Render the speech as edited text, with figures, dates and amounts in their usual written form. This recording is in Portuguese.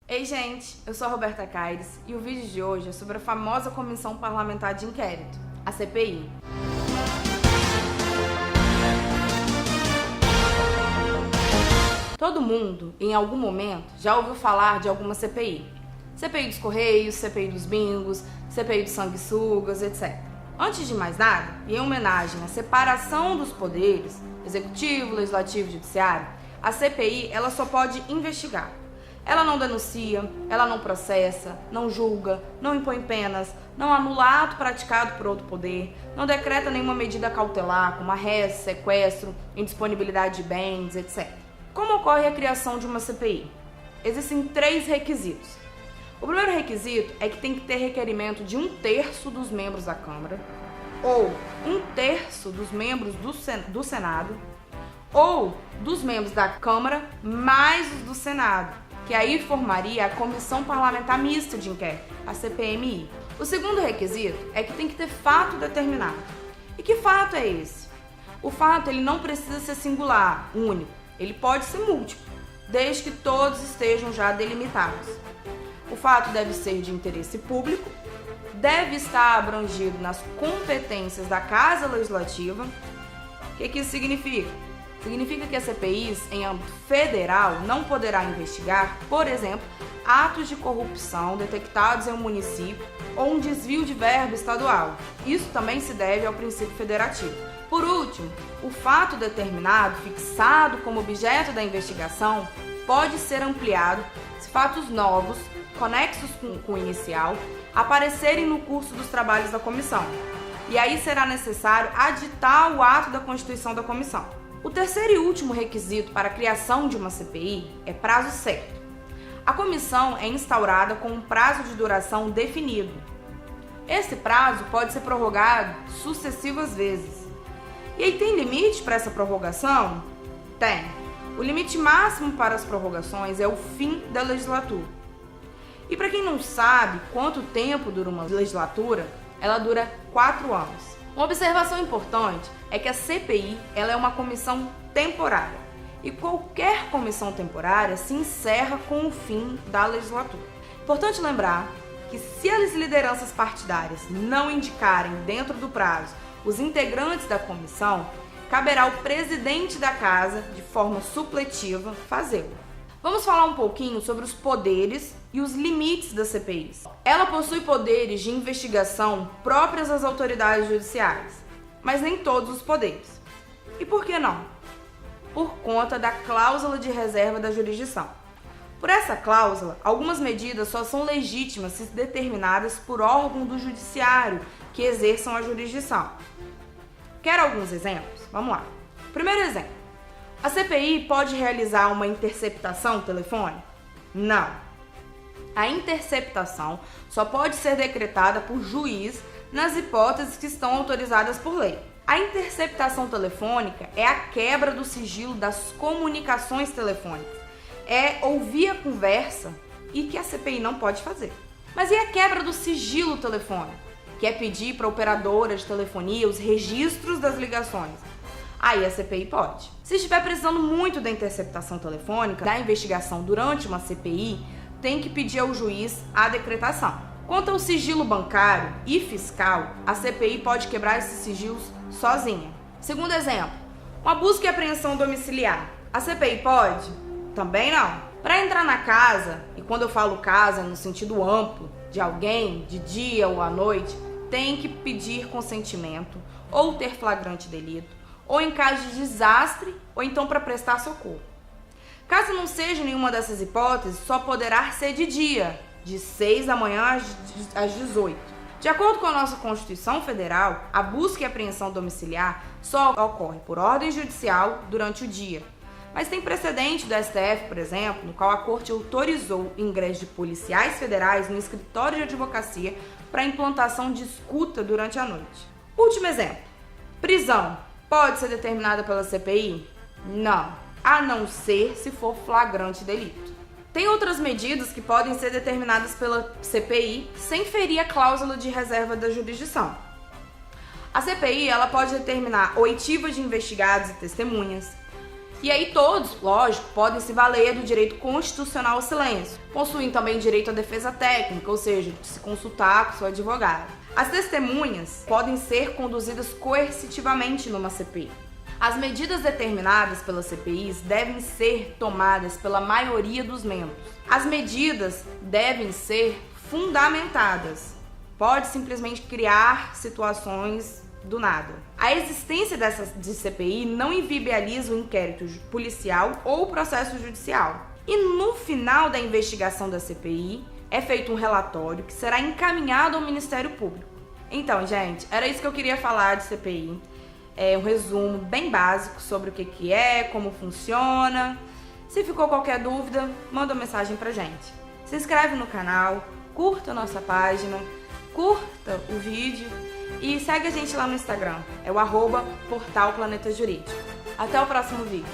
Ei, gente, eu sou a Roberta Caires e o vídeo de hoje é sobre a famosa Comissão Parlamentar de Inquérito, a CPI. Todo mundo, em algum momento, já ouviu falar de alguma CPI. CPI dos Correios, CPI dos bingos, CPI dos sanguessugas, etc. Antes de mais nada, e em homenagem à separação dos poderes, executivo, legislativo e judiciário, a CPI ela só pode investigar. Ela não denuncia, ela não processa, não julga, não impõe penas, não anula ato praticado por outro poder, não decreta nenhuma medida cautelar, como arresto, sequestro, indisponibilidade de bens, etc. Como ocorre a criação de uma CPI? Existem 3 requisitos. O primeiro requisito é que tem que ter requerimento de 1/3 dos membros da Câmara, ou 1/3 dos membros do Senado, ou dos membros da Câmara mais os do Senado, que aí formaria a Comissão Parlamentar Mista de Inquérito, a CPMI. O segundo requisito é que tem que ter fato determinado. E que fato é esse? O fato ele não precisa ser singular, único. Ele pode ser múltiplo, desde que todos estejam já delimitados. O fato deve ser de interesse público, deve estar abrangido nas competências da Casa Legislativa. O que isso significa? Significa que as CPIs, em âmbito federal, não poderá investigar, por exemplo, atos de corrupção detectados em um município ou um desvio de verba estadual. Isso também se deve ao princípio federativo. Por último, o fato determinado, fixado como objeto da investigação, pode ser ampliado se fatos novos, conexos com o inicial, aparecerem no curso dos trabalhos da comissão. E aí será necessário aditar o ato da constituição da comissão. O terceiro e último requisito para a criação de uma CPI é prazo certo. A comissão é instaurada com um prazo de duração definido. Esse prazo pode ser prorrogado sucessivas vezes. E aí tem limite para essa prorrogação? Tem. O limite máximo para as prorrogações é o fim da legislatura. E para quem não sabe quanto tempo dura uma legislatura, ela dura 4 anos. Uma observação importante é que a CPI ela é uma comissão temporária e qualquer comissão temporária se encerra com o fim da legislatura. Importante lembrar que se as lideranças partidárias não indicarem dentro do prazo os integrantes da comissão, caberá ao presidente da casa, de forma supletiva, fazê-lo. Vamos falar um pouquinho sobre os poderes e os limites da CPI. Ela possui poderes de investigação próprios às autoridades judiciárias, mas nem todos os poderes. E por que não? Por conta da cláusula de reserva da jurisdição. Por essa cláusula, algumas medidas só são legítimas se determinadas por órgão do judiciário que exerçam a jurisdição. Quer alguns exemplos? Vamos lá. Primeiro exemplo. A CPI pode realizar uma interceptação telefônica? Não. A interceptação só pode ser decretada por juiz nas hipóteses que estão autorizadas por lei. A interceptação telefônica é a quebra do sigilo das comunicações telefônicas. É ouvir a conversa e que a CPI não pode fazer. Mas e a quebra do sigilo telefônico? Que é pedir para a operadora de telefonia os registros das ligações. Aí a CPI pode. Se estiver precisando muito da interceptação telefônica, da investigação durante uma CPI, tem que pedir ao juiz a decretação. Quanto ao sigilo bancário e fiscal, a CPI pode quebrar esses sigilos sozinha. Segundo exemplo, uma busca e apreensão domiciliar. A CPI pode? Também não. Para entrar na casa, e quando eu falo casa no sentido amplo, de alguém, de dia ou à noite, tem que pedir consentimento, ou ter flagrante delito, ou em caso de desastre, ou então para prestar socorro. Caso não seja nenhuma dessas hipóteses, só poderá ser de dia, de 6 da manhã às 18. De acordo com a nossa Constituição Federal, a busca e apreensão domiciliar só ocorre por ordem judicial durante o dia. Mas tem precedente do STF, por exemplo, no qual a Corte autorizou o ingresso de policiais federais no escritório de advocacia para implantação de escuta durante a noite. Último exemplo. Prisão pode ser determinada pela CPI? Não, a não ser se for flagrante delito. Tem outras medidas que podem ser determinadas pela CPI sem ferir a cláusula de reserva da jurisdição. A CPI ela pode determinar oitiva de investigados e testemunhas, E aí todos, lógico, podem se valer do direito constitucional ao silêncio. Possuem também direito à defesa técnica, ou seja, de se consultar com seu advogado. As testemunhas podem ser conduzidas coercitivamente numa CPI. As medidas determinadas pelas CPIs devem ser tomadas pela maioria dos membros. As medidas devem ser fundamentadas. Pode simplesmente criar situações do nada. A existência de CPI não inviabiliza o inquérito policial ou o processo judicial. E no final da investigação da CPI, é feito um relatório que será encaminhado ao Ministério Público. Então, gente, era isso que eu queria falar de CPI. É um resumo bem básico sobre o que é, como funciona. Se ficou qualquer dúvida, manda uma mensagem pra gente. Se inscreve no canal, curta a nossa página, curta o vídeo e segue a gente lá no Instagram. É o @portal Planeta Jurídico. Até o próximo vídeo.